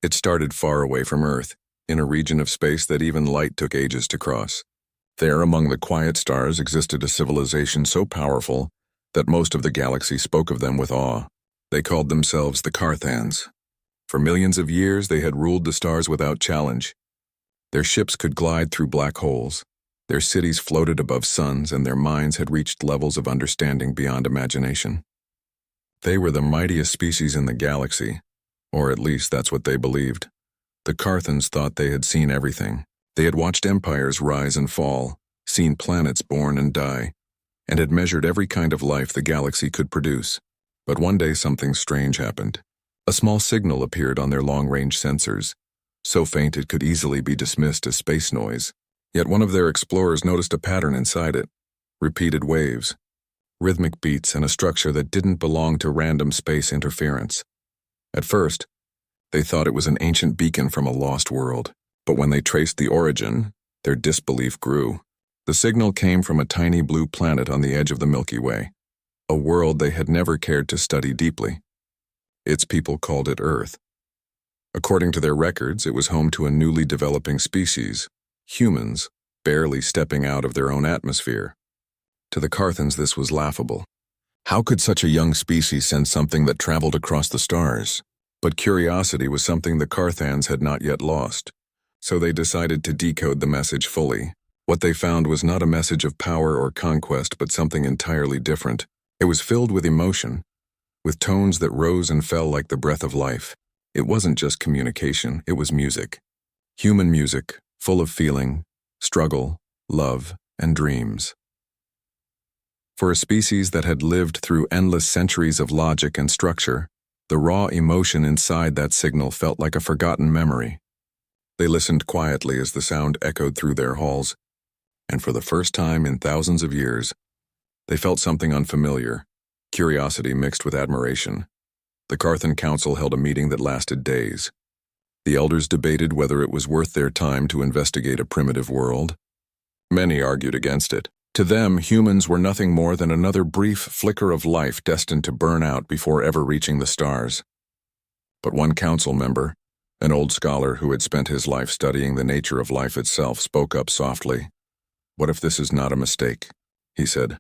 It started far away from Earth, in a region of space that even light took ages to cross. There, among the quiet stars, existed a civilization so powerful that most of the galaxy spoke of them with awe. They called themselves the Carthans. For millions of years, they had ruled the stars without challenge. Their ships could glide through black holes. Their cities floated above suns, and their minds had reached levels of understanding beyond imagination. They were the mightiest species in the galaxy, or at least that's what they believed. The Carthans thought they had seen everything. They had watched empires rise and fall, seen planets born and die, and had measured every kind of life the galaxy could produce. But one day something strange happened. A small signal appeared on their long-range sensors, so faint it could easily be dismissed as space noise. Yet one of their explorers noticed a pattern inside it. Repeated waves, rhythmic beats, and a structure that didn't belong to random space interference. At first, they thought it was an ancient beacon from a lost world, but when they traced the origin, their disbelief grew. The signal came from a tiny blue planet on the edge of the Milky Way, a world they had never cared to study deeply. Its people called it Earth. According to their records, it was home to a newly developing species, humans, barely stepping out of their own atmosphere. To the Carthans, this was laughable. How could such a young species send something that traveled across the stars? But curiosity was something the Carthans had not yet lost, so they decided to decode the message fully. What they found was not a message of power or conquest, but something entirely different. It was filled with emotion, with tones that rose and fell like the breath of life. It wasn't just communication, it was music. Human music, full of feeling, struggle, love, and dreams. For a species that had lived through endless centuries of logic and structure, the raw emotion inside that signal felt like a forgotten memory. They listened quietly as the sound echoed through their halls, and for the first time in thousands of years, they felt something unfamiliar, curiosity mixed with admiration. The Carthan Council held a meeting that lasted days. The elders debated whether it was worth their time to investigate a primitive world. Many argued against it. To them, humans were nothing more than another brief flicker of life destined to burn out before ever reaching the stars. But one council member, an old scholar who had spent his life studying the nature of life itself, spoke up softly. "What if this is not a mistake?" he said.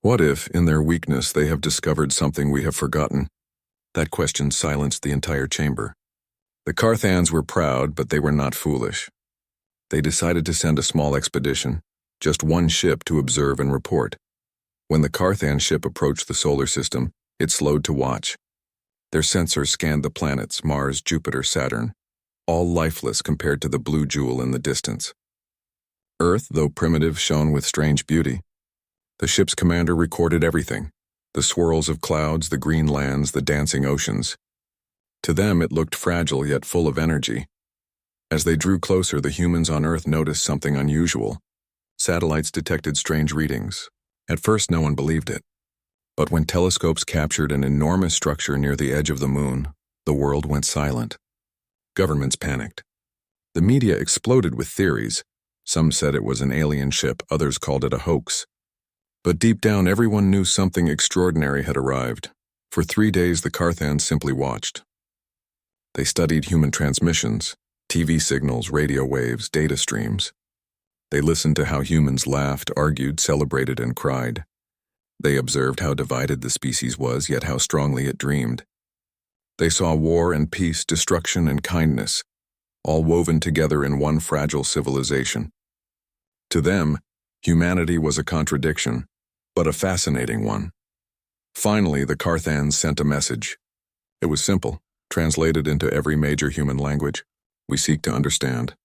"What if, in their weakness, they have discovered something we have forgotten?" That question silenced the entire chamber. The Carthans were proud, but they were not foolish. They decided to send a small expedition, just one ship to observe and report. When the Carthan ship approached the solar system, it slowed to watch. Their sensors scanned the planets, Mars, Jupiter, Saturn, all lifeless compared to the blue jewel in the distance. Earth, though primitive, shone with strange beauty. The ship's commander recorded everything: the swirls of clouds, the green lands, the dancing oceans. To them, it looked fragile yet full of energy. As they drew closer, the humans on Earth noticed something unusual. Satellites detected strange readings. At first, no one believed it. But when telescopes captured an enormous structure near the edge of the moon, the world went silent. Governments panicked. The media exploded with theories. Some said it was an alien ship, others called it a hoax. But deep down, everyone knew something extraordinary had arrived. For 3 days, the Carthans simply watched. They studied human transmissions, TV signals, radio waves, data streams. They listened to how humans laughed, argued, celebrated, and cried. They observed how divided the species was, yet how strongly it dreamed. They saw war and peace, destruction and kindness, all woven together in one fragile civilization. To them, humanity was a contradiction, but a fascinating one. Finally, the Carthans sent a message. It was simple, translated into every major human language. "We seek to understand."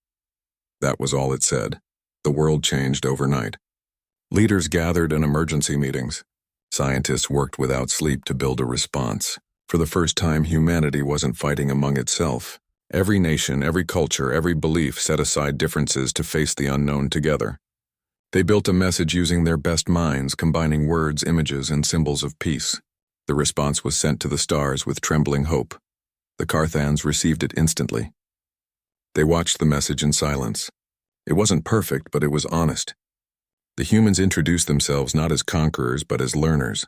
That was all it said. The world changed overnight. Leaders gathered in emergency meetings. Scientists worked without sleep to build a response. For the first time, humanity wasn't fighting among itself. Every nation, every culture, every belief set aside differences to face the unknown together. They built a message using their best minds, combining words, images, and symbols of peace. The response was sent to the stars with trembling hope. The Carthans received it instantly. They watched the message in silence. It wasn't perfect, but it was honest. The humans introduced themselves not as conquerors, but as learners.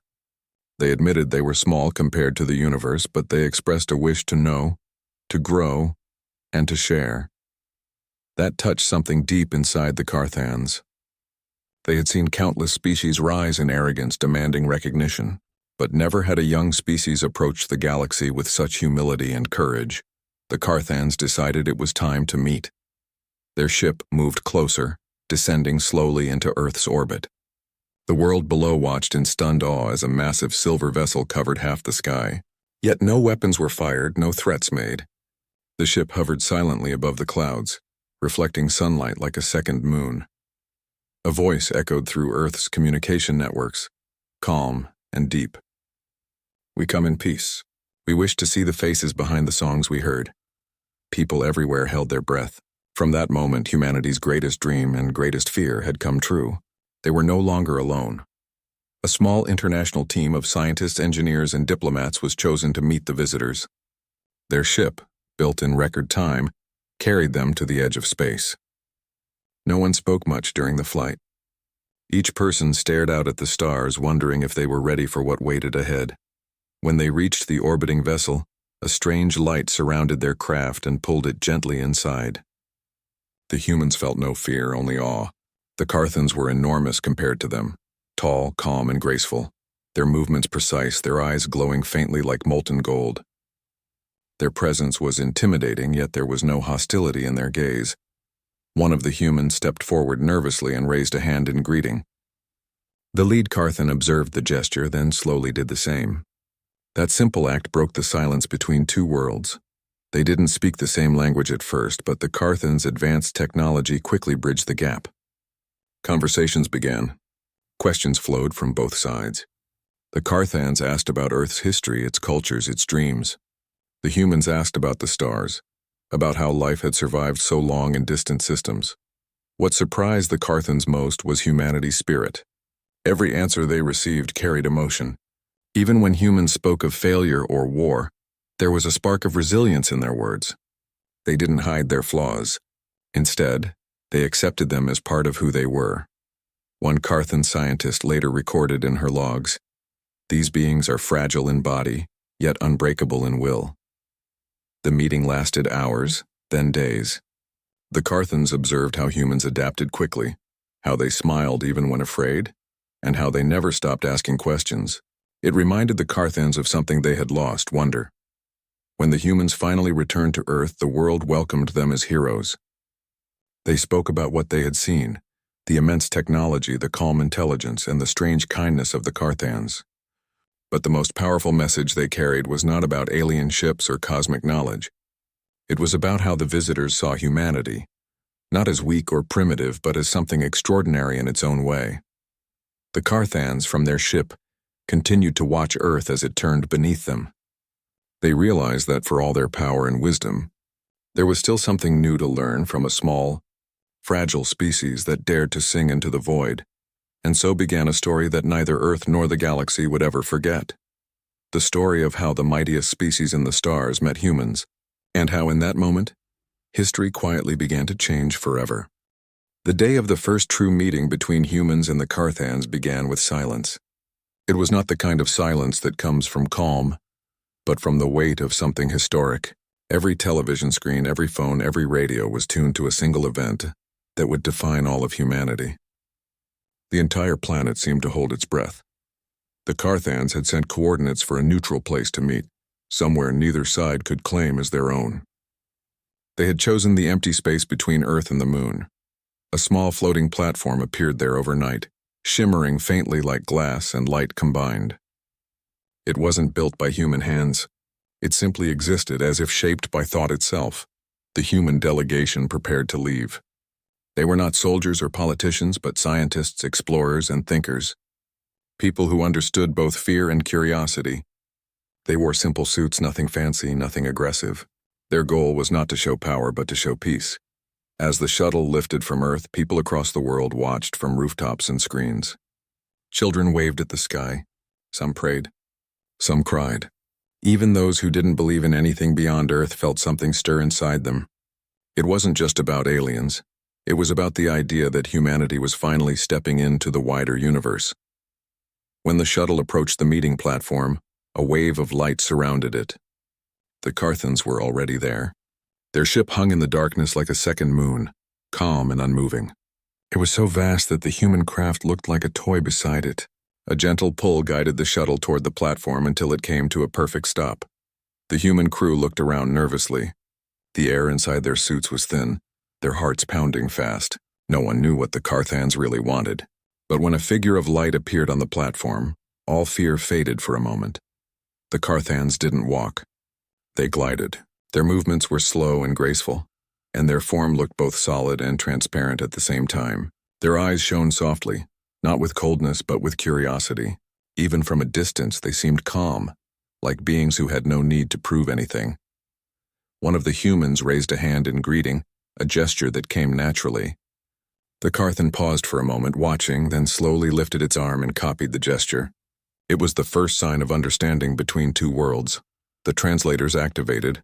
They admitted they were small compared to the universe, but they expressed a wish to know, to grow, and to share. That touched something deep inside the Carthans. They had seen countless species rise in arrogance, demanding recognition, but never had a young species approached the galaxy with such humility and courage. The Carthans decided it was time to meet. Their ship moved closer, descending slowly into Earth's orbit. The world below watched in stunned awe as a massive silver vessel covered half the sky. Yet no weapons were fired, no threats made. The ship hovered silently above the clouds, reflecting sunlight like a second moon. A voice echoed through Earth's communication networks, calm and deep. "We come in peace. We wish to see the faces behind the songs we heard." People everywhere held their breath. From that moment, humanity's greatest dream and greatest fear had come true. They were no longer alone. A small international team of scientists, engineers, and diplomats was chosen to meet the visitors. Their ship, built in record time, carried them to the edge of space. No one spoke much during the flight. Each person stared out at the stars, wondering if they were ready for what waited ahead. When they reached the orbiting vessel, a strange light surrounded their craft and pulled it gently inside. The humans felt no fear, only awe. The Carthans were enormous compared to them, tall, calm, and graceful, their movements precise, their eyes glowing faintly like molten gold. Their presence was intimidating, yet there was no hostility in their gaze. One of the humans stepped forward nervously and raised a hand in greeting. The lead Carthan observed the gesture, then slowly did the same. That simple act broke the silence between two worlds. They didn't speak the same language at first, but the Carthans' advanced technology quickly bridged the gap. Conversations began. Questions flowed from both sides. The Carthans asked about Earth's history, its cultures, its dreams. The humans asked about the stars, about how life had survived so long in distant systems. What surprised the Carthans most was humanity's spirit. Every answer they received carried emotion. Even when humans spoke of failure or war, there was a spark of resilience in their words. They didn't hide their flaws. Instead, they accepted them as part of who they were. One Carthan scientist later recorded in her logs, "These beings are fragile in body, yet unbreakable in will." The meeting lasted hours, then days. The Carthans observed how humans adapted quickly, how they smiled even when afraid, and how they never stopped asking questions. It reminded the Carthans of something they had lost, wonder. When the humans finally returned to Earth, the world welcomed them as heroes. They spoke about what they had seen, the immense technology, the calm intelligence, and the strange kindness of the Carthans. But the most powerful message they carried was not about alien ships or cosmic knowledge. It was about how the visitors saw humanity, not as weak or primitive, but as something extraordinary in its own way. The Carthans, from their ship, continued to watch Earth as it turned beneath them. They realized that for all their power and wisdom, there was still something new to learn from a small, fragile species that dared to sing into the void, and so began a story that neither Earth nor the galaxy would ever forget. The story of how the mightiest species in the stars met humans, and how in that moment, history quietly began to change forever. The day of the first true meeting between humans and the Carthans began with silence. It was not the kind of silence that comes from calm, but from the weight of something historic. Every television screen, every phone, every radio was tuned to a single event that would define all of humanity. The entire planet seemed to hold its breath. The Carthans had sent coordinates for a neutral place to meet, somewhere neither side could claim as their own. They had chosen the empty space between Earth and the Moon. A small floating platform appeared there overnight, shimmering faintly like glass and light combined. It wasn't built by human hands. It simply existed as if shaped by thought itself. The human delegation prepared to leave. They were not soldiers or politicians, but scientists, explorers, and thinkers. People who understood both fear and curiosity. They wore simple suits, nothing fancy, nothing aggressive. Their goal was not to show power, but to show peace. As the shuttle lifted from Earth, people across the world watched from rooftops and screens. Children waved at the sky. Some prayed. Some cried. Even those who didn't believe in anything beyond Earth felt something stir inside them. It wasn't just about aliens. It was about the idea that humanity was finally stepping into the wider universe. When the shuttle approached the meeting platform, a wave of light surrounded it. The Carthans were already there. Their ship hung in the darkness like a second moon, calm and unmoving. It was so vast that the human craft looked like a toy beside it. A gentle pull guided the shuttle toward the platform until it came to a perfect stop. The human crew looked around nervously. The air inside their suits was thin, their hearts pounding fast. No one knew what the Carthans really wanted. But when a figure of light appeared on the platform, all fear faded for a moment. The Carthans didn't walk. They glided. Their movements were slow and graceful, and their form looked both solid and transparent at the same time. Their eyes shone softly, not with coldness but with curiosity. Even from a distance, they seemed calm, like beings who had no need to prove anything. One of the humans raised a hand in greeting, a gesture that came naturally. The Carthan paused for a moment, watching, then slowly lifted its arm and copied the gesture. It was the first sign of understanding between two worlds. The translators activated,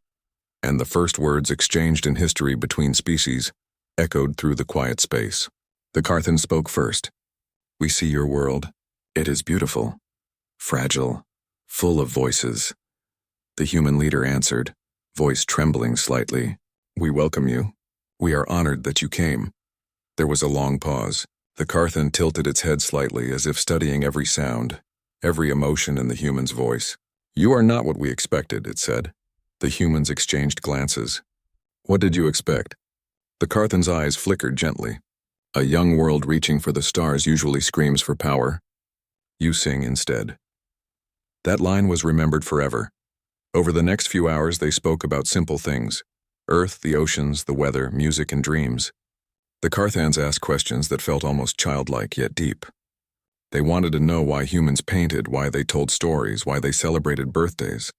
and the first words exchanged in history between species echoed through the quiet space. The Carthan spoke first. "We see your world. It is beautiful, fragile, full of voices." The human leader answered, voice trembling slightly. "We welcome you. We are honored that you came." There was a long pause. The Carthan tilted its head slightly, as if studying every sound, every emotion in the human's voice. "You are not what we expected," it said. The humans exchanged glances. "What did you expect?" The Carthan's eyes flickered gently. "A young world reaching for the stars usually screams for power. You sing instead." That line was remembered forever. Over the next few hours, they spoke about simple things: Earth, the oceans, the weather, music, and dreams. The Carthans asked questions that felt almost childlike yet deep. They wanted to know why humans painted, why they told stories, why they celebrated birthdays,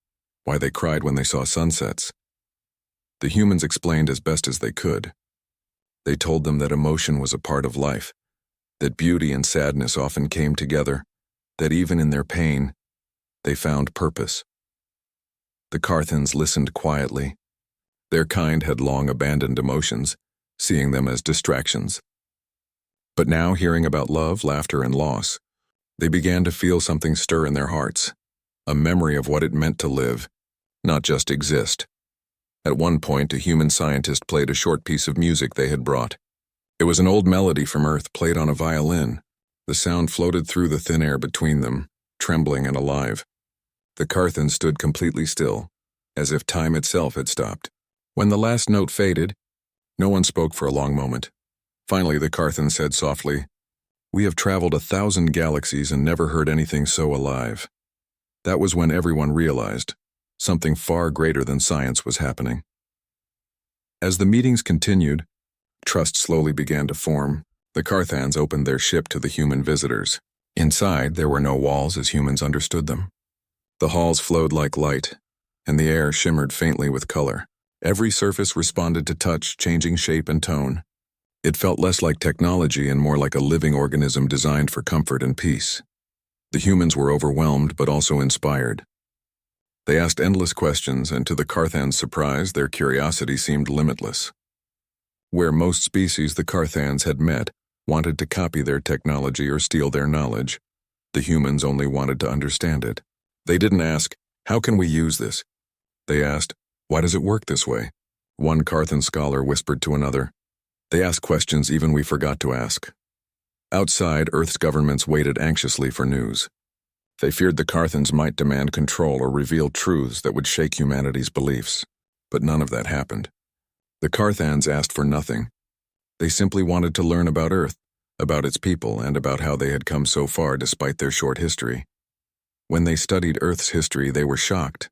why they cried when they saw sunsets. The humans explained as best as they could. They told them that emotion was a part of life, that beauty and sadness often came together, that even in their pain, they found purpose. The Carthans listened quietly. Their kind had long abandoned emotions, seeing them as distractions. But now, hearing about love, laughter, and loss, they began to feel something stir in their hearts, a memory of what it meant to live, not just exist. At one point, a human scientist played a short piece of music they had brought. It was an old melody from Earth played on a violin. The sound floated through the thin air between them, trembling and alive. The Carthan stood completely still, as if time itself had stopped. When the last note faded, no one spoke for a long moment. Finally, the Carthan said softly, "We have traveled 1,000 galaxies and never heard anything so alive." That was when everyone realized something far greater than science was happening. As the meetings continued, trust slowly began to form. The Carthans opened their ship to the human visitors. Inside, there were no walls as humans understood them. The halls flowed like light, and the air shimmered faintly with color. Every surface responded to touch, changing shape and tone. It felt less like technology and more like a living organism designed for comfort and peace. The humans were overwhelmed but also inspired. They asked endless questions, and to the Carthans' surprise, their curiosity seemed limitless. Where most species the Carthans had met wanted to copy their technology or steal their knowledge, the humans only wanted to understand it. They didn't ask, "How can we use this?" They asked, "Why does it work this way?" One Carthan scholar whispered to another, "They ask questions even we forgot to ask." Outside, Earth's governments waited anxiously for news. They feared the Carthans might demand control or reveal truths that would shake humanity's beliefs. But none of that happened. The Carthans asked for nothing. They simply wanted to learn about Earth, about its people, and about how they had come so far despite their short history. When they studied Earth's history, they were shocked.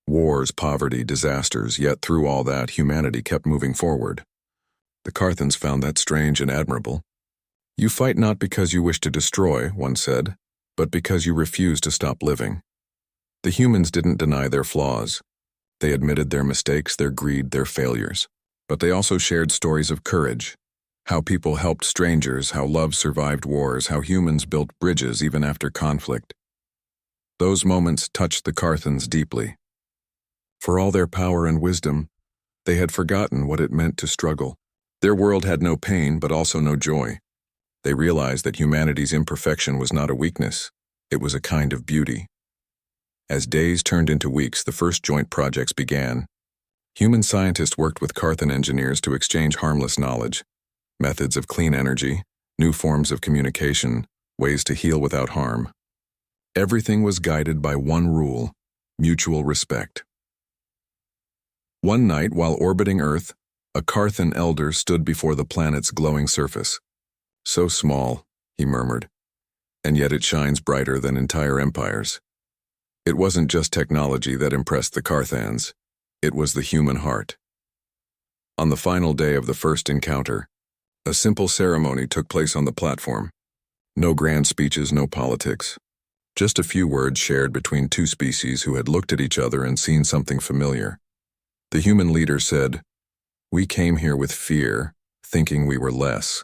Wars, poverty, disasters, yet through all that, humanity kept moving forward. The Carthans found that strange and admirable. "You fight not because you wish to destroy," one said, "but because you refuse to stop living." The humans didn't deny their flaws. They admitted their mistakes, their greed, their failures. But they also shared stories of courage, how people helped strangers, how love survived wars, how humans built bridges even after conflict. Those moments touched the Carthans deeply. For all their power and wisdom, they had forgotten what it meant to struggle. Their world had no pain, but also no joy. They realized that humanity's imperfection was not a weakness, it was a kind of beauty. As days turned into weeks, the first joint projects began. Human scientists worked with Carthan engineers to exchange harmless knowledge, methods of clean energy, new forms of communication, ways to heal without harm. Everything was guided by one rule: mutual respect. One night, while orbiting Earth, a Carthan elder stood before the planet's glowing surface. "So small," he murmured, "and yet it shines brighter than entire empires." It wasn't just technology that impressed the Carthans. It was the human heart. On the final day of the first encounter, a simple ceremony took place on the platform. No grand speeches, no politics. Just a few words shared between two species who had looked at each other and seen something familiar. The human leader said, "We came here with fear, thinking we were less.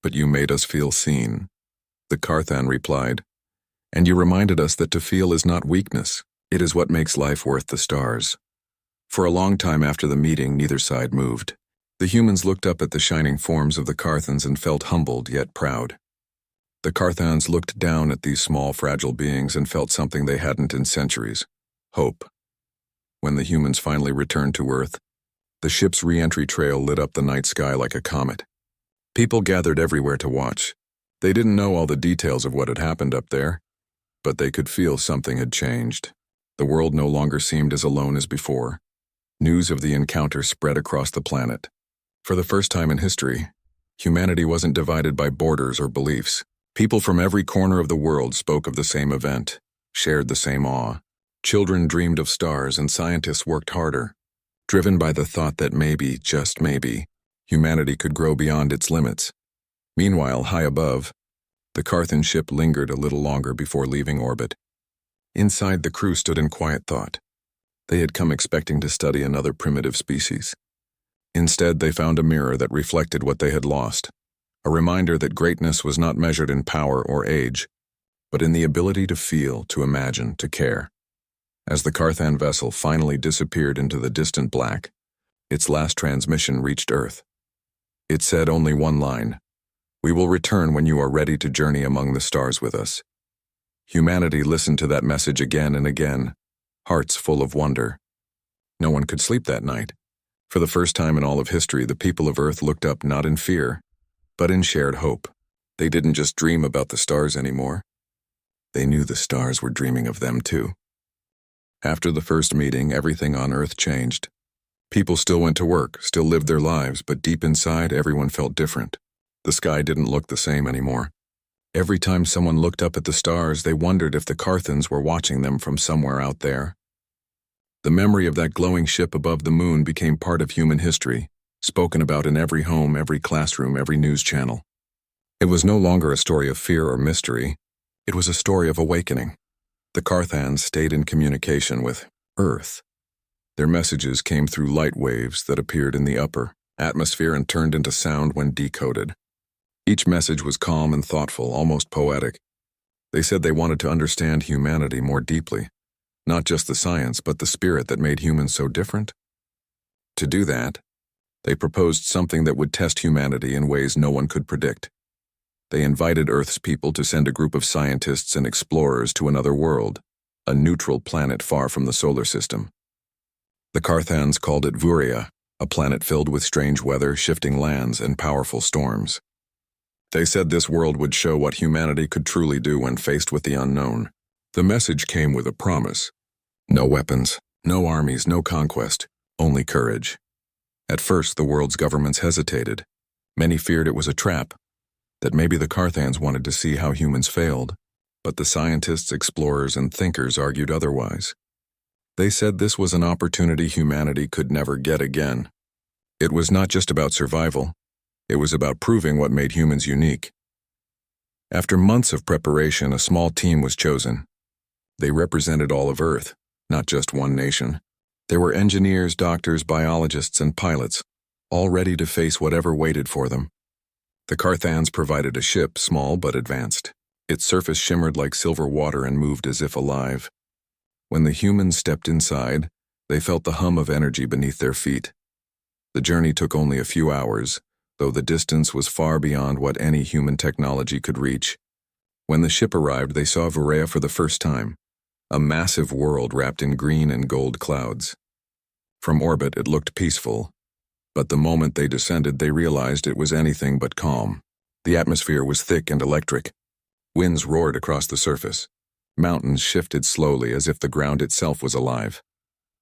But you made us feel seen." The Carthan replied, "And you reminded us that to feel is not weakness. It is what makes life worth the stars." For a long time after the meeting, neither side moved. The humans looked up at the shining forms of the Carthans and felt humbled yet proud. The Carthans looked down at these small, fragile beings and felt something they hadn't in centuries: hope. When the humans finally returned to Earth, the ship's re-entry trail lit up the night sky like a comet. People gathered everywhere to watch. They didn't know all the details of what had happened up there, but they could feel something had changed. The world no longer seemed as alone as before. News of the encounter spread across the planet. For the first time in history, humanity wasn't divided by borders or beliefs. People from every corner of the world spoke of the same event, shared the same awe. Children dreamed of stars and scientists worked harder, driven by the thought that maybe, just maybe, humanity could grow beyond its limits. Meanwhile, high above, the Carthan ship lingered a little longer before leaving orbit. Inside, the crew stood in quiet thought. They had come expecting to study another primitive species. Instead, they found a mirror that reflected what they had lost, a reminder that greatness was not measured in power or age, but in the ability to feel, to imagine, to care. As the Carthan vessel finally disappeared into the distant black, its last transmission reached Earth. It said only one line: "We will return when you are ready to journey among the stars with us." Humanity listened to that message again and again, hearts full of wonder. No one could sleep that night. For the first time in all of history, the people of Earth looked up not in fear, but in shared hope. They didn't just dream about the stars anymore. They knew the stars were dreaming of them too. After the first meeting, everything on Earth changed. People still went to work, still lived their lives, but deep inside, everyone felt different. The sky didn't look the same anymore. Every time someone looked up at the stars, they wondered if the Carthans were watching them from somewhere out there. The memory of that glowing ship above the moon became part of human history, spoken about in every home, every classroom, every news channel. It was no longer a story of fear or mystery. It was a story of awakening. The Carthans stayed in communication with Earth. Their messages came through light waves that appeared in the upper atmosphere and turned into sound when decoded. Each message was calm and thoughtful, almost poetic. They said they wanted to understand humanity more deeply, not just the science, but the spirit that made humans so different. To do that, they proposed something that would test humanity in ways no one could predict. They invited Earth's people to send a group of scientists and explorers to another world, a neutral planet far from the solar system. The Carthans called it Vuria, a planet filled with strange weather, shifting lands, and powerful storms. They said this world would show what humanity could truly do when faced with the unknown. The message came with a promise: no weapons, no armies, no conquest, only courage. At first, the world's governments hesitated. Many feared it was a trap, that maybe the Carthans wanted to see how humans failed, but the scientists, explorers, and thinkers argued otherwise. They said this was an opportunity humanity could never get again. It was not just about survival. It was about proving what made humans unique. After months of preparation, a small team was chosen. They represented all of Earth, not just one nation. There were engineers, doctors, biologists, and pilots, all ready to face whatever waited for them. The Carthans provided a ship, small but advanced. Its surface shimmered like silver water and moved as if alive. When the humans stepped inside, they felt the hum of energy beneath their feet. The journey took only a few hours, though the distance was far beyond what any human technology could reach. When the ship arrived, they saw Vuria for the first time, a massive world wrapped in green and gold clouds. From orbit, it looked peaceful, but the moment they descended, they realized it was anything but calm. The atmosphere was thick and electric. Winds roared across the surface. Mountains shifted slowly as if the ground itself was alive.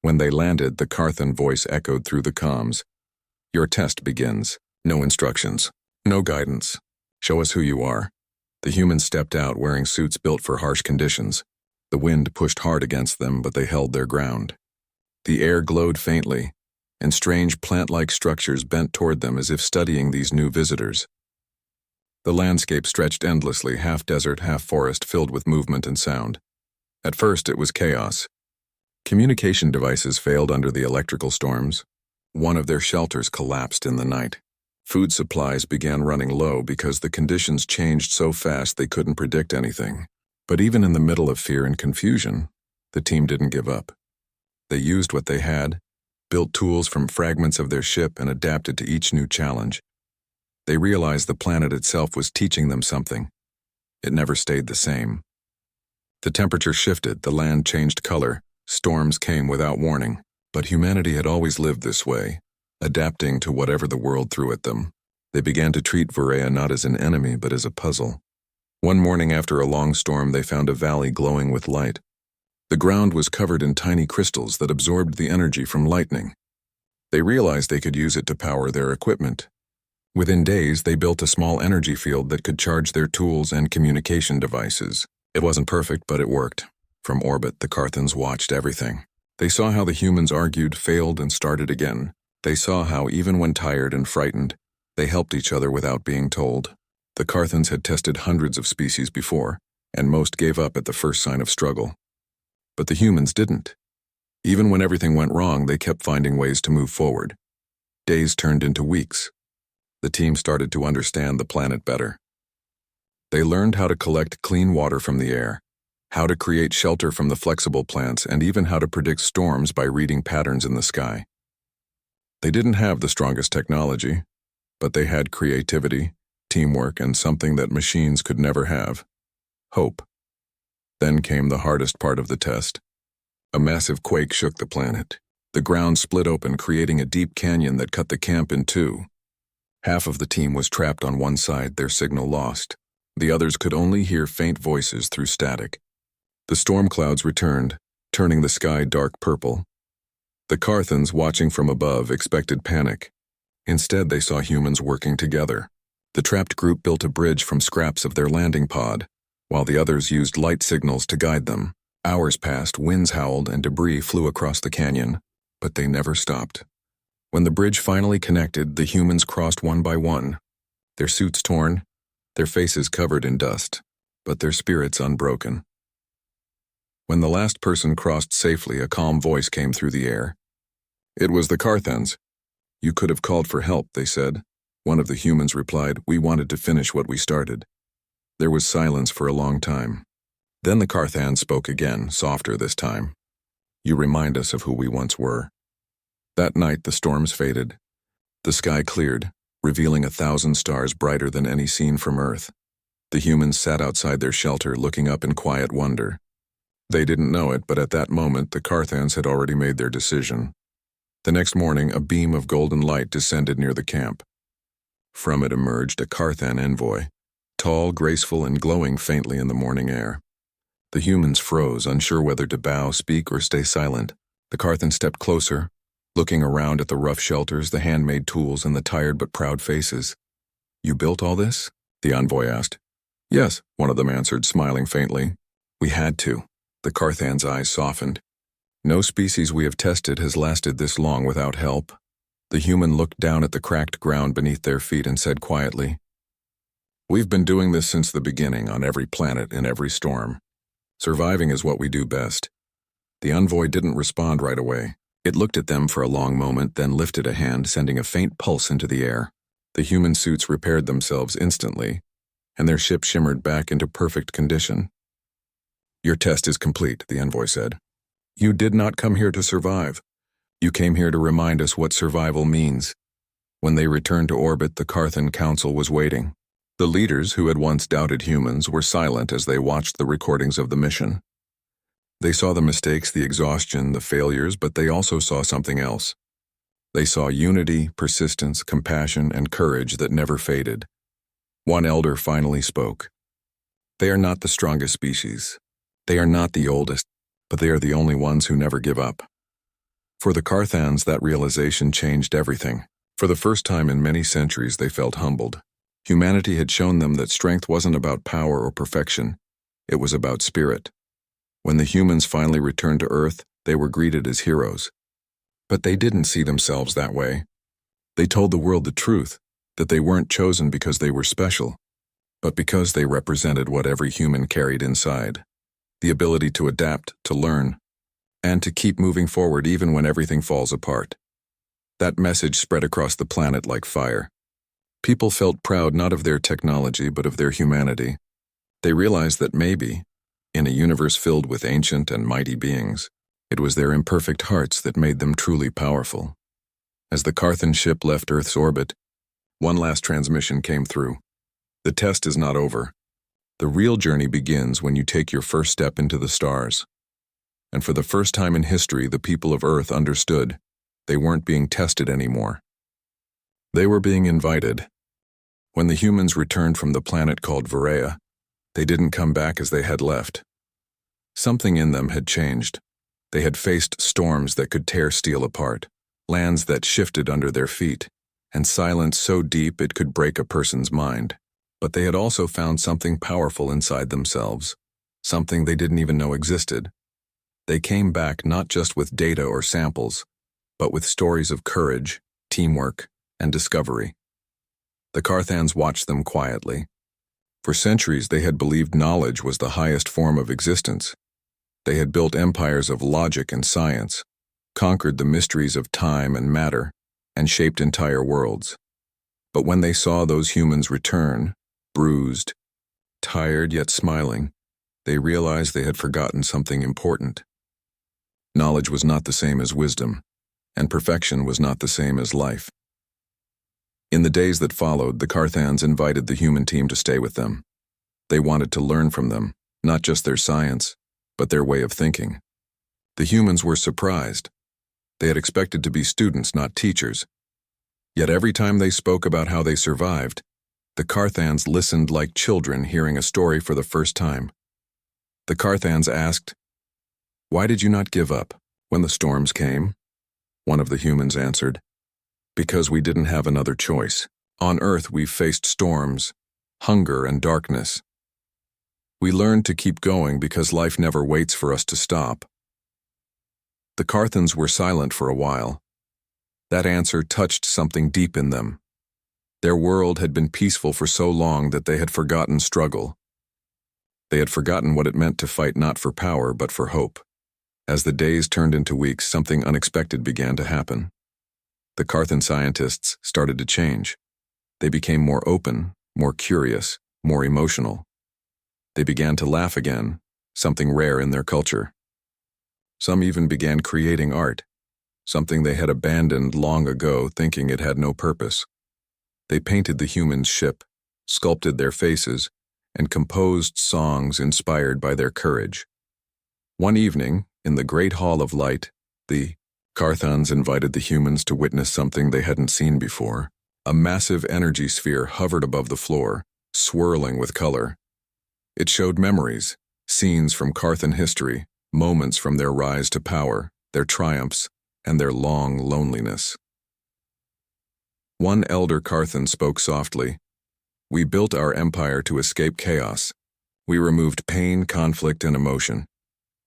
When they landed, the Carthan voice echoed through the comms. "Your test begins. No instructions. No guidance. Show us who you are." The humans stepped out wearing suits built for harsh conditions. The wind pushed hard against them, but they held their ground. The air glowed faintly, and strange plant-like structures bent toward them as if studying these new visitors. The landscape stretched endlessly, half desert, half forest, filled with movement and sound. At first, it was chaos. Communication devices failed under the electrical storms. One of their shelters collapsed in the night. Food supplies began running low because the conditions changed so fast they couldn't predict anything. But even in the middle of fear and confusion, the team didn't give up. They used what they had, built tools from fragments of their ship, and adapted to each new challenge. They realized the planet itself was teaching them something. It never stayed the same. The temperature shifted, the land changed color, storms came without warning, but humanity had always lived this way, adapting to whatever the world threw at them. They began to treat Varea not as an enemy, but as a puzzle. One morning after a long storm, they found a valley glowing with light. The ground was covered in tiny crystals that absorbed the energy from lightning. They realized they could use it to power their equipment. Within days, they built a small energy field that could charge their tools and communication devices. It wasn't perfect, but it worked. From orbit, the Carthans watched everything. They saw how the humans argued, failed, and started again. They saw how, even when tired and frightened, they helped each other without being told. The Carthans had tested hundreds of species before, and most gave up at the first sign of struggle. But the humans didn't. Even when everything went wrong, they kept finding ways to move forward. Days turned into weeks. The team started to understand the planet better. They learned how to collect clean water from the air, how to create shelter from the flexible plants, and even how to predict storms by reading patterns in the sky. They didn't have the strongest technology, but they had creativity, teamwork, and something that machines could never have: hope. Then came the hardest part of the test. A massive quake shook the planet. The ground split open, creating a deep canyon that cut the camp in two. Half of the team was trapped on one side, their signal lost. The others could only hear faint voices through static. The storm clouds returned, turning the sky dark purple. The Carthans, watching from above, expected panic. Instead, they saw humans working together. The trapped group built a bridge from scraps of their landing pod, while the others used light signals to guide them. Hours passed, winds howled, and debris flew across the canyon, but they never stopped. When the bridge finally connected, the humans crossed one by one, their suits torn, their faces covered in dust, but their spirits unbroken. When the last person crossed safely, a calm voice came through the air. It was the Carthans. "You could have called for help," they said. One of the humans replied, "We wanted to finish what we started." There was silence for a long time. Then the Carthan spoke again, softer this time. "You remind us of who we once were." That night, the storms faded. The sky cleared, revealing 1,000 stars brighter than any seen from Earth. The humans sat outside their shelter, looking up in quiet wonder. They didn't know it, but at that moment, the Carthans had already made their decision. The next morning, a beam of golden light descended near the camp. From it emerged a Carthan envoy, tall, graceful, and glowing faintly in the morning air. The humans froze, unsure whether to bow, speak, or stay silent. The Carthan stepped closer, looking around at the rough shelters, the handmade tools, and the tired but proud faces. "You built all this?" the envoy asked. "Yes," one of them answered, smiling faintly. "We had to." The Carthan's eyes softened. "No species we have tested has lasted this long without help." The human looked down at the cracked ground beneath their feet and said quietly, "We've been doing this since the beginning, on every planet, in every storm. Surviving is what we do best." The envoy didn't respond right away. It looked at them for a long moment, then lifted a hand, sending a faint pulse into the air. The human suits repaired themselves instantly, and their ship shimmered back into perfect condition. "Your test is complete," the envoy said. "You did not come here to survive. You came here to remind us what survival means." When they returned to orbit, the Carthan Council was waiting. The leaders, who had once doubted humans, were silent as they watched the recordings of the mission. They saw the mistakes, the exhaustion, the failures, but they also saw something else. They saw unity, persistence, compassion, and courage that never faded. One elder finally spoke. They are not the strongest species. They are not the oldest, but they are the only ones who never give up. For the Carthans, that realization changed everything. For the first time in many centuries, they felt humbled. Humanity had shown them that strength wasn't about power or perfection. It was about spirit. When the humans finally returned to Earth, they were greeted as heroes. But they didn't see themselves that way. They told the world the truth, that they weren't chosen because they were special, but because they represented what every human carried inside: the ability to adapt, to learn, and to keep moving forward even when everything falls apart. That message spread across the planet like fire. People felt proud not of their technology but of their humanity. They realized that maybe, in a universe filled with ancient and mighty beings, it was their imperfect hearts that made them truly powerful. As the Carthan ship left Earth's orbit, one last transmission came through. The test is not over. The real journey begins when you take your first step into the stars. And for the first time in history, the people of Earth understood they weren't being tested anymore. They were being invited. When the humans returned from the planet called Varea, they didn't come back as they had left. Something in them had changed. They had faced storms that could tear steel apart, lands that shifted under their feet, and silence so deep it could break a person's mind. But they had also found something powerful inside themselves, something they didn't even know existed. They came back not just with data or samples, but with stories of courage, teamwork, and discovery. The Carthans watched them quietly. For centuries they had believed knowledge was the highest form of existence. They had built empires of logic and science, conquered the mysteries of time and matter, and shaped entire worlds. But when they saw those humans return, bruised, tired yet smiling, they realized they had forgotten something important. Knowledge was not the same as wisdom, and perfection was not the same as life. In the days that followed, the Carthans invited the human team to stay with them. They wanted to learn from them, not just their science, but their way of thinking. The humans were surprised. They had expected to be students, not teachers. Yet every time they spoke about how they survived, the Carthans listened like children hearing a story for the first time. The Carthans asked, "Why did you not give up when the storms came?" One of the humans answered, "Because we didn't have another choice. On Earth we've faced storms, hunger, and darkness. We learned to keep going because life never waits for us to stop." The Carthans were silent for a while. That answer touched something deep in them. Their world had been peaceful for so long that they had forgotten struggle. They had forgotten what it meant to fight not for power but for hope. As the days turned into weeks, something unexpected began to happen. The Carthan scientists started to change. They became more open, more curious, more emotional. They began to laugh again, something rare in their culture. Some even began creating art, something they had abandoned long ago, thinking it had no purpose. They painted the humans' ship, sculpted their faces, and composed songs inspired by their courage. One evening, in the Great Hall of Light, the Carthans invited the humans to witness something they hadn't seen before. A massive energy sphere hovered above the floor, swirling with color. It showed memories, scenes from Carthan history, moments from their rise to power, their triumphs, and their long loneliness. One elder Carthan spoke softly. "We built our empire to escape chaos. We removed pain, conflict, and emotion.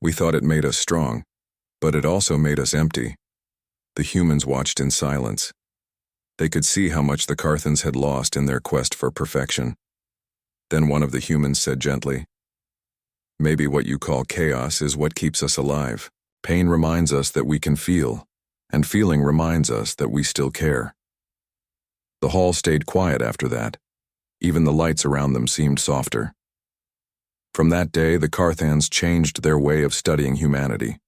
We thought it made us strong, but it also made us empty." The humans watched in silence. They could see how much the Carthans had lost in their quest for perfection. Then one of the humans said gently, "Maybe what you call chaos is what keeps us alive. Pain reminds us that we can feel, and feeling reminds us that we still care." The hall stayed quiet after that. Even the lights around them seemed softer. From that day, the Carthans changed their way of studying humanity.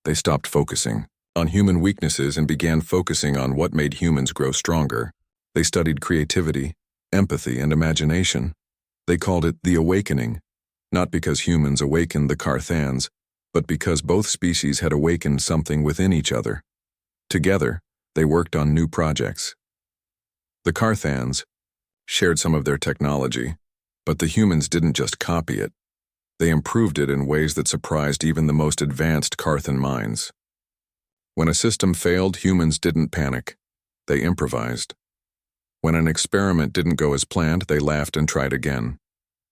They stopped focusing on human weaknesses and began focusing on what made humans grow stronger. They studied creativity, empathy, and imagination. They called it the awakening, not because humans awakened the Carthans, but because both species had awakened something within each other. Together, they worked on new projects. The Carthans shared some of their technology, but the humans didn't just copy it. They improved it in ways that surprised even the most advanced Carthan minds. When a system failed, humans didn't panic. They improvised. When an experiment didn't go as planned, they laughed and tried again.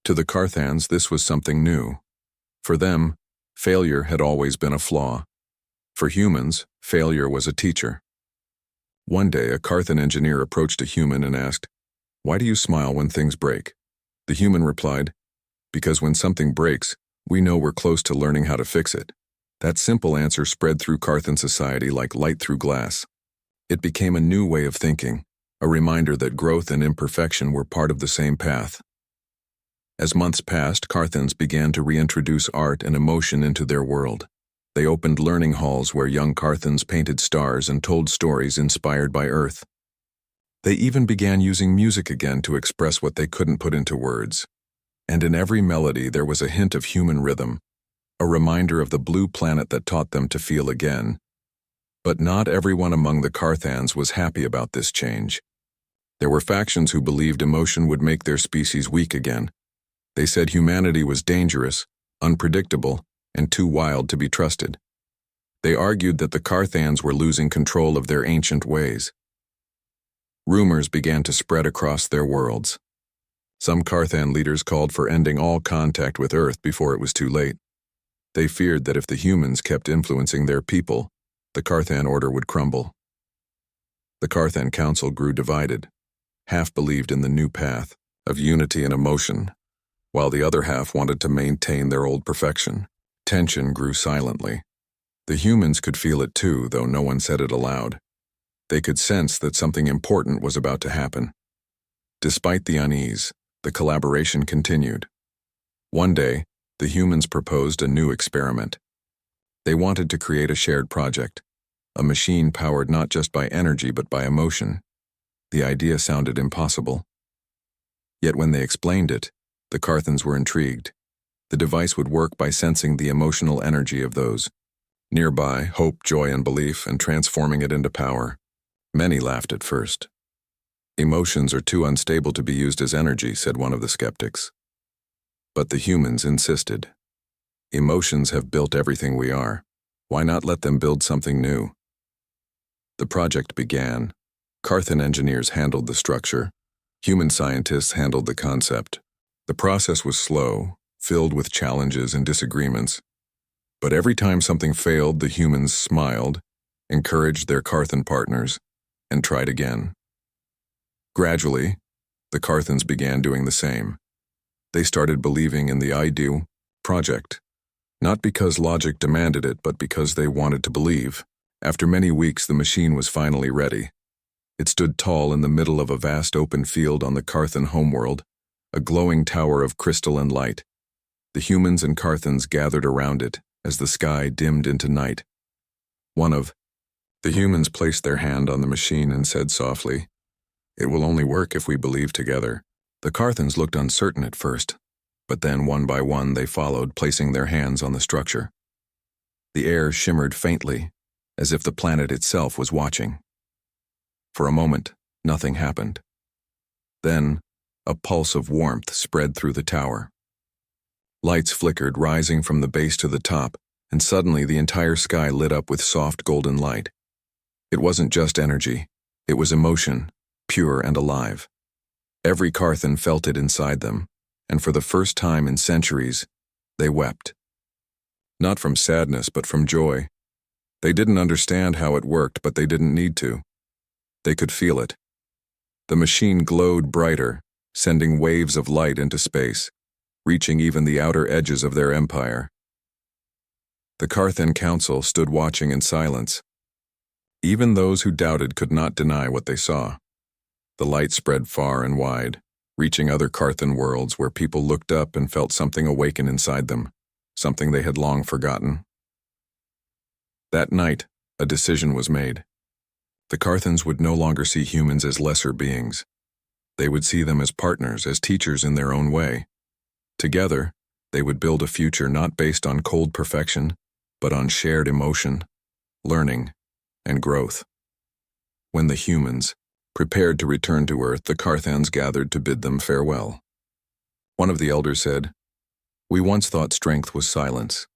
To the Carthans, this was something new. For them, failure had always been a flaw. For humans, failure was a teacher. One day, a Carthan engineer approached a human and asked, "Why do you smile when things break?" The human replied, "Because when something breaks, we know we're close to learning how to fix it." That simple answer spread through Carthan society like light through glass. It became a new way of thinking, a reminder that growth and imperfection were part of the same path. As months passed, Carthans began to reintroduce art and emotion into their world. They opened learning halls where young Carthans painted stars and told stories inspired by Earth. They even began using music again to express what they couldn't put into words. And in every melody there was a hint of human rhythm, a reminder of the blue planet that taught them to feel again. But not everyone among the Carthans was happy about this change. There were factions who believed emotion would make their species weak again. They said humanity was dangerous, unpredictable, and too wild to be trusted. They argued that the Carthans were losing control of their ancient ways. Rumors began to spread across their worlds. Some Carthan leaders called for ending all contact with Earth before it was too late. They feared that if the humans kept influencing their people, the Carthan order would crumble. The Carthan Council grew divided. Half believed in the new path of unity and emotion, while the other half wanted to maintain their old perfection. Tension grew silently. The humans could feel it too, though no one said it aloud. They could sense that something important was about to happen. Despite the unease, the collaboration continued. One day, the humans proposed a new experiment. They wanted to create a shared project, a machine powered not just by energy but by emotion. The idea sounded impossible. Yet when they explained it, the Carthans were intrigued. The device would work by sensing the emotional energy of those nearby, hope, joy, and belief, and transforming it into power. Many laughed at first. "Emotions are too unstable to be used as energy," said one of the skeptics. But the humans insisted. "Emotions have built everything we are. Why not let them build something new?" The project began. Carthan engineers handled the structure. Human scientists handled the concept. The process was slow, filled with challenges and disagreements. But every time something failed, the humans smiled, encouraged their Carthan partners, and tried again. Gradually, the Carthans began doing the same. They started believing in the ideal project, not because logic demanded it, but because they wanted to believe. After many weeks, the machine was finally ready. It stood tall in the middle of a vast open field on the Carthan homeworld, a glowing tower of crystal and light. The humans and Carthans gathered around it as the sky dimmed into night. One of the humans placed their hand on the machine and said softly, "It will only work if we believe together." The Carthans looked uncertain at first, but then one by one they followed, placing their hands on the structure. The air shimmered faintly, as if the planet itself was watching. For a moment, nothing happened. Then, a pulse of warmth spread through the tower. Lights flickered, rising from the base to the top, and suddenly the entire sky lit up with soft golden light. It wasn't just energy, it was emotion, pure and alive. Every Carthan felt it inside them, and for the first time in centuries, they wept. Not from sadness, but from joy. They didn't understand how it worked, but they didn't need to. They could feel it. The machine glowed brighter, sending waves of light into space, reaching even the outer edges of their empire. The Carthan Council stood watching in silence. Even those who doubted could not deny what they saw. The light spread far and wide, reaching other Carthan worlds where people looked up and felt something awaken inside them, something they had long forgotten. That night, a decision was made. The Carthans would no longer see humans as lesser beings. They would see them as partners, as teachers in their own way. Together, they would build a future not based on cold perfection, but on shared emotion, learning, and growth. When the humans prepared to return to Earth, the Carthans gathered to bid them farewell. One of the elders said, "We once thought strength was silence.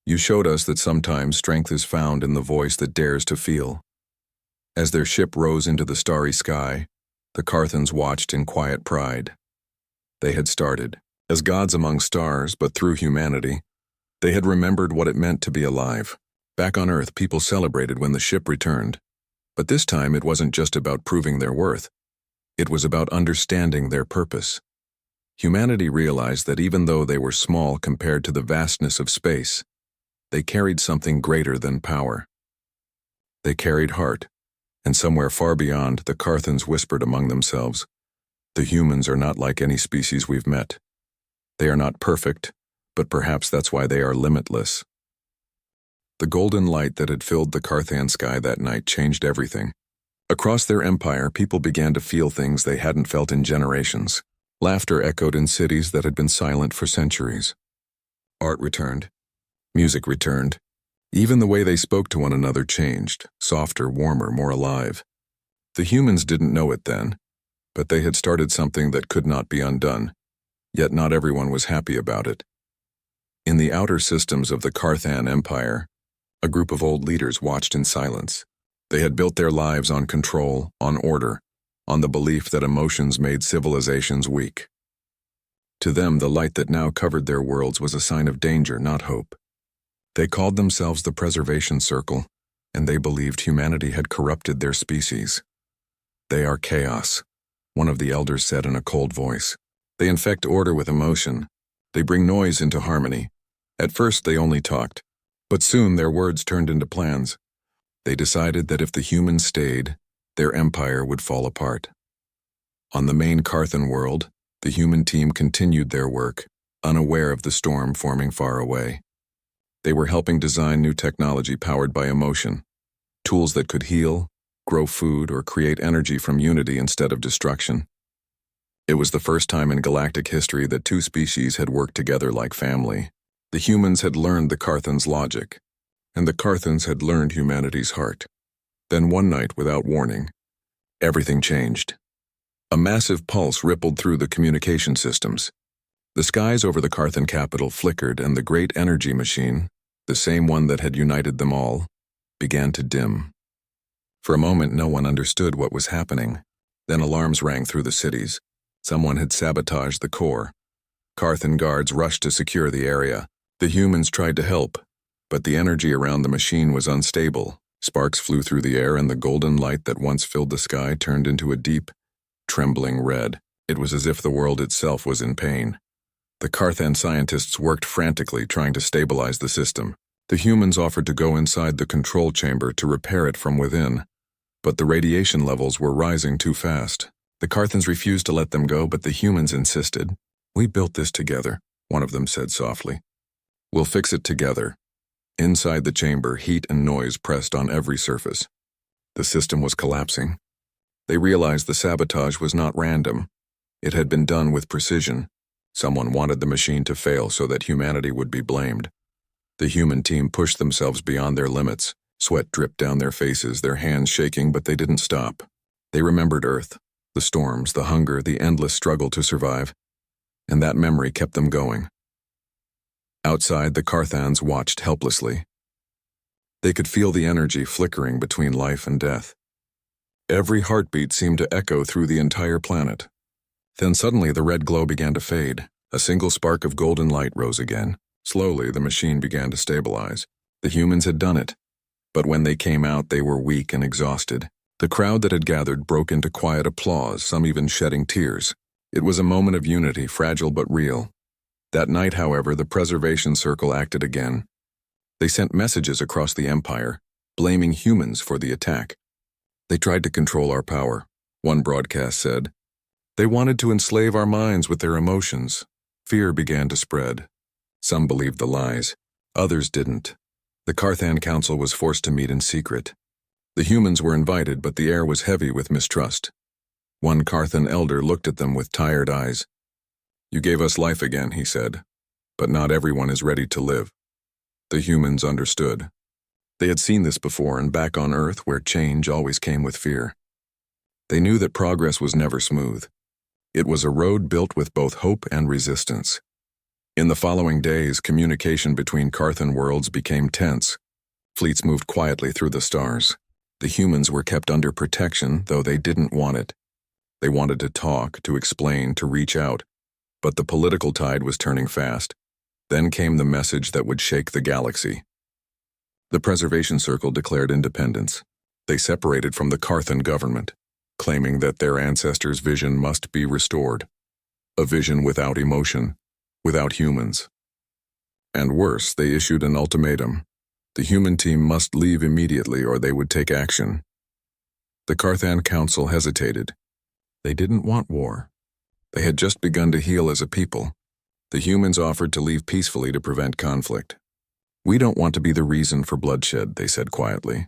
You showed us that sometimes strength is found in the voice that dares to feel." As their ship rose into the starry sky, the Carthans watched in quiet pride. They had started as gods among stars, but through humanity, they had remembered what it meant to be alive. Back on Earth, people celebrated when the ship returned. But this time it wasn't just about proving their worth. It was about understanding their purpose. Humanity realized that even though they were small compared to the vastness of space, they carried something greater than power. They carried heart, and somewhere far beyond, the Carthans whispered among themselves, "The humans are not like any species we've met. They are not perfect, but perhaps that's why they are limitless." The golden light that had filled the Carthan sky that night changed everything. Across their empire, people began to feel things they hadn't felt in generations. Laughter echoed in cities that had been silent for centuries. Art returned. Music returned. Even the way they spoke to one another changed, softer, warmer, more alive. The humans didn't know it then, but they had started something that could not be undone, yet not everyone was happy about it. In the outer systems of the Carthan Empire, a group of old leaders watched in silence. They had built their lives on control, on order, on the belief that emotions made civilizations weak. To them, the light that now covered their worlds was a sign of danger, not hope. They called themselves the Preservation Circle, and they believed humanity had corrupted their species. "They are chaos," one of the elders said in a cold voice. "They infect order with emotion. They bring noise into harmony." At first they only talked, but soon their words turned into plans. They decided that if the humans stayed, their empire would fall apart. On the main Carthan world, the human team continued their work, unaware of the storm forming far away. They were helping design new technology powered by emotion, tools that could heal, grow food, or create energy from unity instead of destruction. It was the first time in galactic history that two species had worked together like family. The humans had learned the Carthans' logic, and the Carthans had learned humanity's heart. Then one night, without warning, everything changed. A massive pulse rippled through the communication systems. The skies over the Carthan capital flickered, and the great energy machine, the same one that had united them all, began to dim. For a moment, no one understood what was happening. Then alarms rang through the cities. Someone had sabotaged the core. Carthan guards rushed to secure the area. The humans tried to help, but the energy around the machine was unstable. Sparks flew through the air, and the golden light that once filled the sky turned into a deep, trembling red. It was as if the world itself was in pain. The Carthan scientists worked frantically, trying to stabilize the system. The humans offered to go inside the control chamber to repair it from within, but the radiation levels were rising too fast. The Carthans refused to let them go, but the humans insisted. "We built this together," one of them said softly. "We'll fix it together." Inside the chamber, heat and noise pressed on every surface. The system was collapsing. They realized the sabotage was not random. It had been done with precision. Someone wanted the machine to fail so that humanity would be blamed. The human team pushed themselves beyond their limits. Sweat dripped down their faces, their hands shaking, but they didn't stop. They remembered Earth, the storms, the hunger, the endless struggle to survive, and that memory kept them going. Outside, the Carthans watched helplessly. They could feel the energy flickering between life and death. Every heartbeat seemed to echo through the entire planet. Then suddenly the red glow began to fade. A single spark of golden light rose again. Slowly, the machine began to stabilize. The humans had done it. But when they came out, they were weak and exhausted. The crowd that had gathered broke into quiet applause, some even shedding tears. It was a moment of unity, fragile but real. That night, however, the Preservation Circle acted again. They sent messages across the Empire, blaming humans for the attack. "They tried to control our power," one broadcast said. "They wanted to enslave our minds with their emotions." Fear began to spread. Some believed the lies. Others didn't. The Carthan Council was forced to meet in secret. The humans were invited, but the air was heavy with mistrust. One Carthan elder looked at them with tired eyes. "You gave us life again," he said, "but not everyone is ready to live." The humans understood. They had seen this before, and back on Earth, where change always came with fear. They knew that progress was never smooth. It was a road built with both hope and resistance. In the following days, communication between Carthan worlds became tense. Fleets moved quietly through the stars. The humans were kept under protection, though they didn't want it. They wanted to talk, to explain, to reach out. But the political tide was turning fast. Then came the message that would shake the galaxy. The Preservation Circle declared independence. They separated from the Carthan government, claiming that their ancestors' vision must be restored. A vision without emotion, without humans. And worse, they issued an ultimatum. The human team must leave immediately or they would take action. The Carthan Council hesitated. They didn't want war. They had just begun to heal as a people. The humans offered to leave peacefully to prevent conflict. We don't want to be the reason for bloodshed, they said quietly.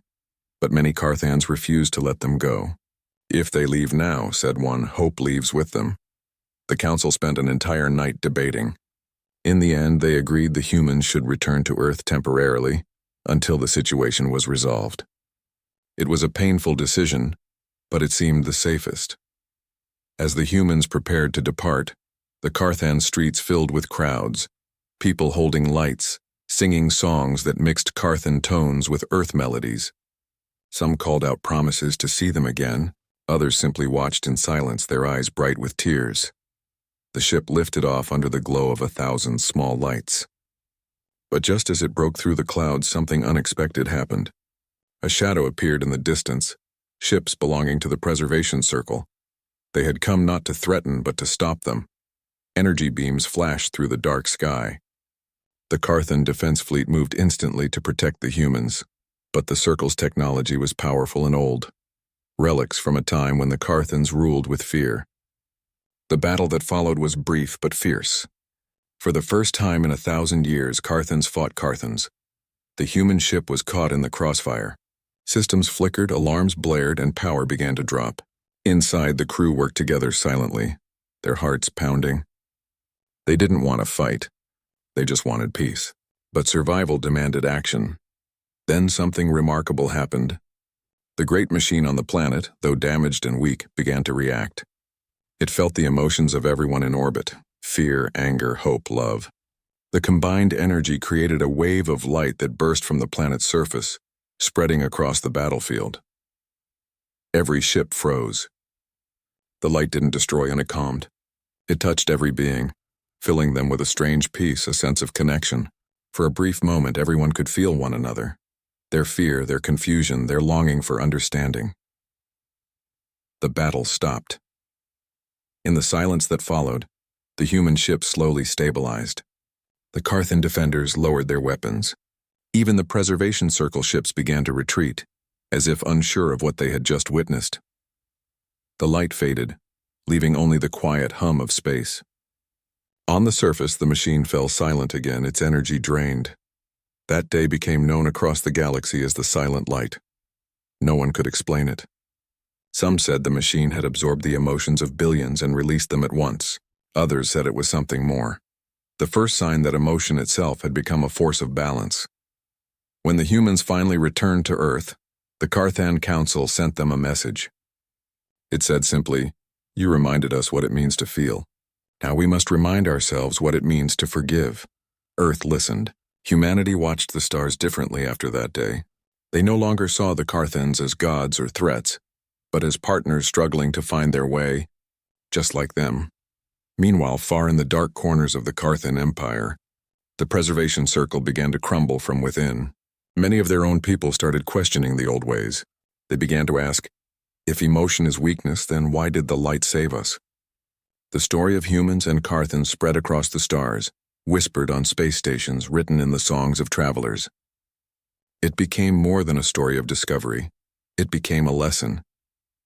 But many Carthans refused to let them go. If they leave now, said one, hope leaves with them. The council spent an entire night debating. In the end, they agreed the humans should return to Earth temporarily, until the situation was resolved. It was a painful decision, but it seemed the safest. As the humans prepared to depart, the Carthan streets filled with crowds, people holding lights, singing songs that mixed Carthan tones with Earth melodies. Some called out promises to see them again, others simply watched in silence, their eyes bright with tears. The ship lifted off under the glow of 1,000 small lights. But just as it broke through the clouds, something unexpected happened. A shadow appeared in the distance, ships belonging to the Preservation Circle. They had come not to threaten, but to stop them. Energy beams flashed through the dark sky. The Carthan defense fleet moved instantly to protect the humans, but the Circle's technology was powerful and old. Relics from a time when the Carthans ruled with fear. The battle that followed was brief but fierce. For the first time in 1,000 years, Carthans fought Carthans. The human ship was caught in the crossfire. Systems flickered, alarms blared, and power began to drop. Inside, the crew worked together silently, their hearts pounding. They didn't want to fight. They just wanted peace. But survival demanded action. Then something remarkable happened. The great machine on the planet, though damaged and weak, began to react. It felt the emotions of everyone in orbit: fear, anger, hope, love. The combined energy created a wave of light that burst from the planet's surface, spreading across the battlefield. Every ship froze. The light didn't destroy and it calmed. It touched every being, filling them with a strange peace, a sense of connection. For a brief moment, everyone could feel one another. Their fear, their confusion, their longing for understanding. The battle stopped. In the silence that followed, the human ship slowly stabilized. The Carthan defenders lowered their weapons. Even the Preservation Circle ships began to retreat, as if unsure of what they had just witnessed. The light faded, leaving only the quiet hum of space. On the surface, the machine fell silent again, its energy drained. That day became known across the galaxy as the Silent Light. No one could explain it. Some said the machine had absorbed the emotions of billions and released them at once. Others said it was something more. The first sign that emotion itself had become a force of balance. When the humans finally returned to Earth, the Carthan Council sent them a message. It said simply, "You reminded us what it means to feel. Now we must remind ourselves what it means to forgive." Earth listened. Humanity watched the stars differently after that day. They no longer saw the Carthans as gods or threats, but as partners struggling to find their way, just like them. Meanwhile, far in the dark corners of the Carthan Empire, the Preservation Circle began to crumble from within. Many of their own people started questioning the old ways. They began to ask, if emotion is weakness, then why did the light save us? The story of humans and Carthans spread across the stars, whispered on space stations, written in the songs of travelers. It became more than a story of discovery. It became a lesson.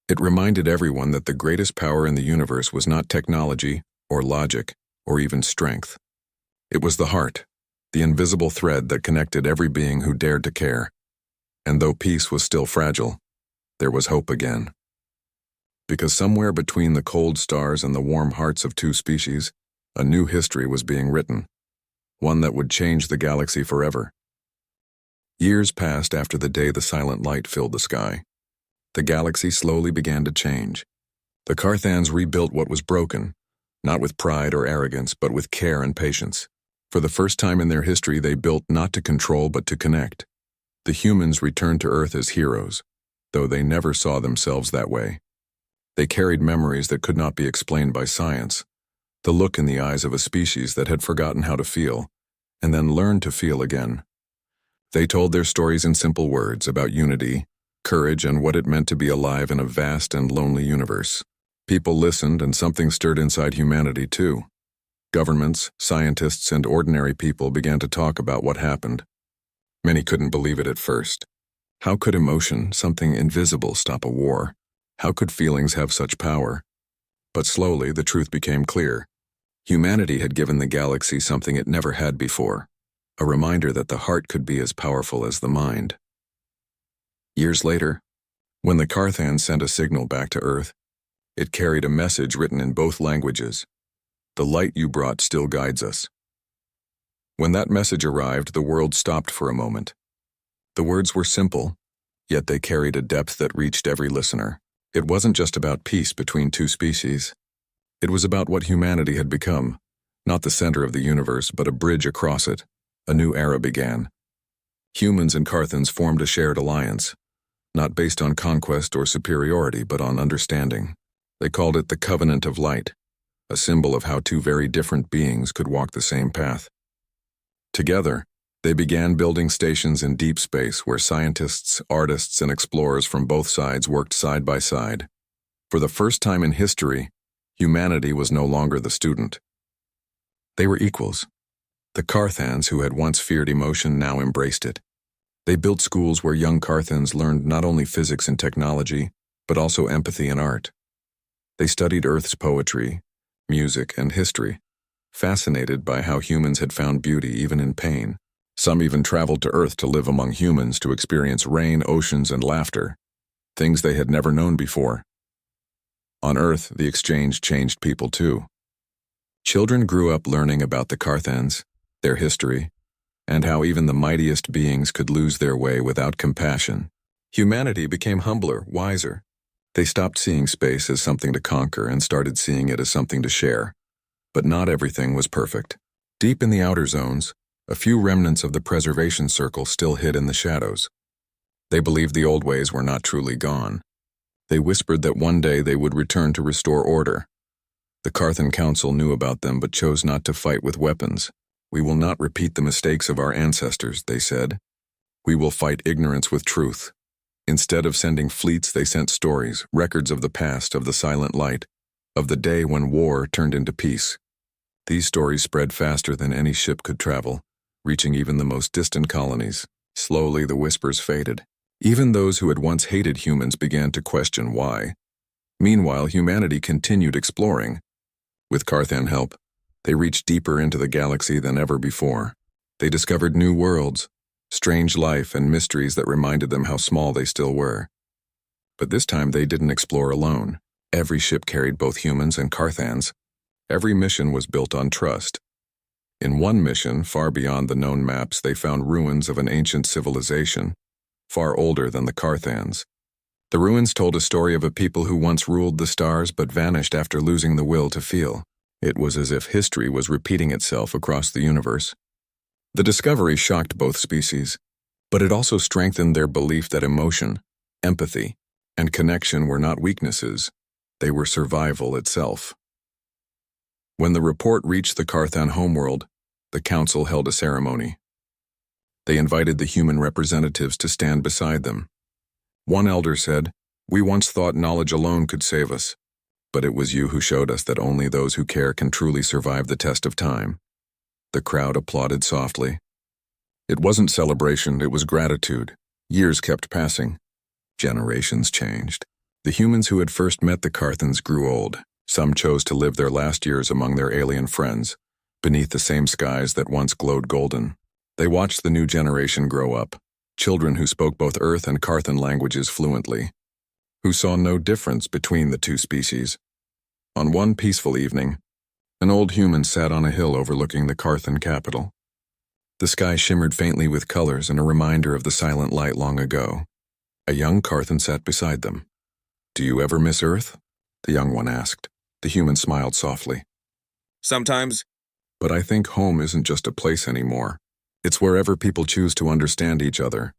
It reminded everyone that the greatest power in the universe was not technology or logic or even strength. It was the heart, the invisible thread that connected every being who dared to care. And though peace was still fragile, there was hope again. Because somewhere between the cold stars and the warm hearts of two species, a new history was being written, one that would change the galaxy forever. Years passed after the day the silent light filled the sky. The galaxy slowly began to change. The Carthans rebuilt what was broken, not with pride or arrogance, but with care and patience. For the first time in their history, they built not to control but to connect. The humans returned to Earth as heroes, though they never saw themselves that way. They carried memories that could not be explained by science, the look in the eyes of a species that had forgotten how to feel, and then learned to feel again. They told their stories in simple words about unity, courage, and what it meant to be alive in a vast and lonely universe. People listened, and something stirred inside humanity too. Governments, scientists, and ordinary people began to talk about what happened. Many couldn't believe it at first. How could emotion, something invisible, stop a war? How could feelings have such power? But slowly, the truth became clear. Humanity had given the galaxy something it never had before, a reminder that the heart could be as powerful as the mind. Years later, when the Carthans sent a signal back to Earth, it carried a message written in both languages. The light you brought still guides us. When that message arrived, the world stopped for a moment. The words were simple, yet they carried a depth that reached every listener. It wasn't just about peace between two species. It was about what humanity had become, not the center of the universe, but a bridge across it. A new era began. Humans and Carthans formed a shared alliance, not based on conquest or superiority, but on understanding. They called it the Covenant of Light, a symbol of how two very different beings could walk the same path. Together, they began building stations in deep space where scientists, artists, and explorers from both sides worked side by side. For the first time in history, humanity was no longer the student. They were equals. The Carthans, who had once feared emotion, now embraced it. They built schools where young Carthans learned not only physics and technology, but also empathy and art. They studied Earth's poetry, music, and history, fascinated by how humans had found beauty even in pain. Some even traveled to Earth to live among humans to experience rain, oceans, and laughter, things they had never known before. On Earth, the exchange changed people too. Children grew up learning about the Carthans, their history, and how even the mightiest beings could lose their way without compassion. Humanity became humbler, wiser. They stopped seeing space as something to conquer and started seeing it as something to share. But not everything was perfect. Deep in the outer zones, a few remnants of the preservation circle still hid in the shadows. They believed the old ways were not truly gone. They whispered that one day they would return to restore order. The Carthan Council knew about them but chose not to fight with weapons. "We will not repeat the mistakes of our ancestors," they said. "We will fight ignorance with truth." Instead of sending fleets, they sent stories, records of the past, of the silent light, of the day when war turned into peace. These stories spread faster than any ship could travel, reaching even the most distant colonies. Slowly, the whispers faded. Even those who had once hated humans began to question why. Meanwhile, humanity continued exploring. With Carthan help, they reached deeper into the galaxy than ever before. They discovered new worlds, strange life, and mysteries that reminded them how small they still were. But this time they didn't explore alone. Every ship carried both humans and Carthans. Every mission was built on trust. In one mission, far beyond the known maps, they found ruins of an ancient civilization, far older than the Carthans. The ruins told a story of a people who once ruled the stars but vanished after losing the will to feel. It was as if history was repeating itself across the universe. The discovery shocked both species, but it also strengthened their belief that emotion, empathy, and connection were not weaknesses, they were survival itself. When the report reached the Carthan homeworld, the council held a ceremony. They invited the human representatives to stand beside them. One elder said, "We once thought knowledge alone could save us, but it was you who showed us that only those who care can truly survive the test of time." The crowd applauded softly. It wasn't celebration, it was gratitude. Years kept passing. Generations changed. The humans who had first met the Carthans grew old. Some chose to live their last years among their alien friends, beneath the same skies that once glowed golden. They watched the new generation grow up, children who spoke both Earth and Carthan languages fluently, who saw no difference between the two species. On one peaceful evening, an old human sat on a hill overlooking the Carthan capital. The sky shimmered faintly with colors and a reminder of the silent light long ago. A young Carthan sat beside them. "Do you ever miss Earth?" the young one asked. The human smiled softly. Sometimes. "But I think home isn't just a place anymore. It's wherever people choose to understand each other."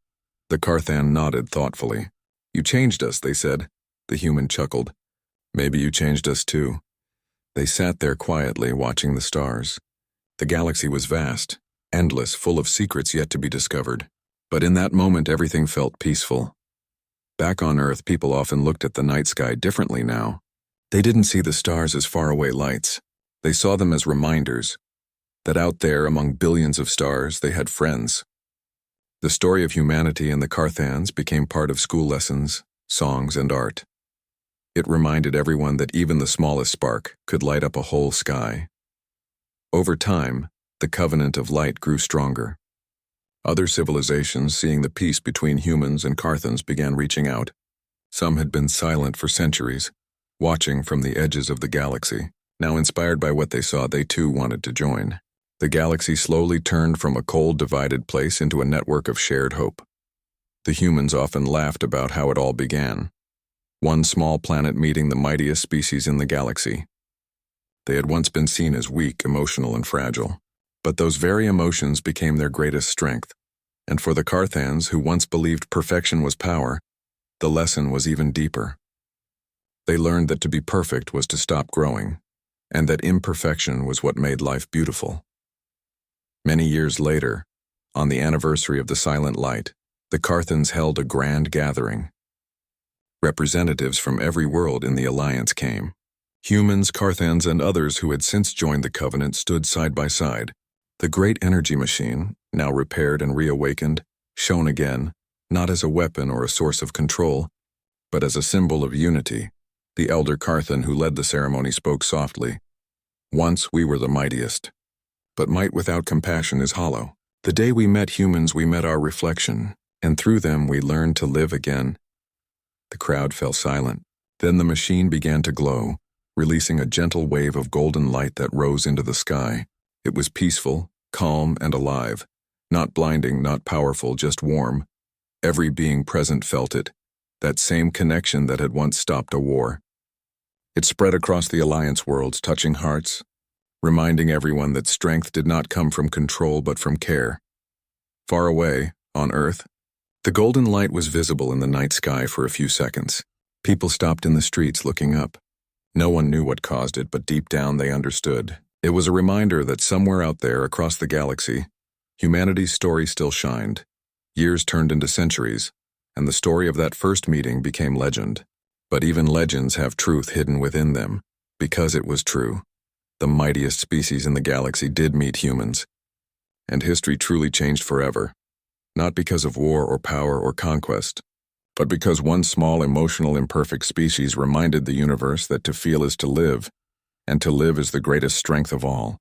The Carthan nodded thoughtfully. "You changed us," they said. The human chuckled. "Maybe you changed us too." They sat there quietly, watching the stars. The galaxy was vast, endless, full of secrets yet to be discovered. But in that moment, everything felt peaceful. Back on Earth, people often looked at the night sky differently now. They didn't see the stars as faraway lights. They saw them as reminders that out there, among billions of stars, they had friends. The story of humanity and the Carthans became part of school lessons, songs, and art. It reminded everyone that even the smallest spark could light up a whole sky. Over time, the covenant of light grew stronger. Other civilizations, seeing the peace between humans and Carthans, began reaching out. Some had been silent for centuries, watching from the edges of the galaxy. Now, inspired by what they saw, they too wanted to join. The galaxy slowly turned from a cold, divided place into a network of shared hope. The humans often laughed about how it all began. One small planet meeting the mightiest species in the galaxy. They had once been seen as weak, emotional, and fragile. But those very emotions became their greatest strength. And for the Carthans, who once believed perfection was power, the lesson was even deeper. They learned that to be perfect was to stop growing, and that imperfection was what made life beautiful. Many years later, on the anniversary of the Silent Light, the Carthans held a grand gathering. Representatives from every world in the Alliance came. Humans, Carthans, and others who had since joined the Covenant stood side by side. The great energy machine, now repaired and reawakened, shone again, not as a weapon or a source of control, but as a symbol of unity. The elder Carthan who led the ceremony spoke softly. "Once we were the mightiest. But might without compassion is hollow. The day we met humans, we met our reflection, and through them we learned to live again." The crowd fell silent. Then the machine began to glow, releasing a gentle wave of golden light that rose into the sky. It was peaceful, calm, and alive. Not blinding, not powerful, just warm. Every being present felt it, that same connection that had once stopped a war. It spread across the Alliance worlds, touching hearts, reminding everyone that strength did not come from control but from care. Far away, on Earth, the golden light was visible in the night sky for a few seconds. People stopped in the streets looking up. No one knew what caused it, but deep down they understood. It was a reminder that somewhere out there across the galaxy, humanity's story still shined. Years turned into centuries, and the story of that first meeting became legend. But even legends have truth hidden within them, because it was true. The mightiest species in the galaxy did meet humans, and history truly changed forever. Not because of war or power or conquest, but because one small, emotional, imperfect species reminded the universe that to feel is to live, and to live is the greatest strength of all.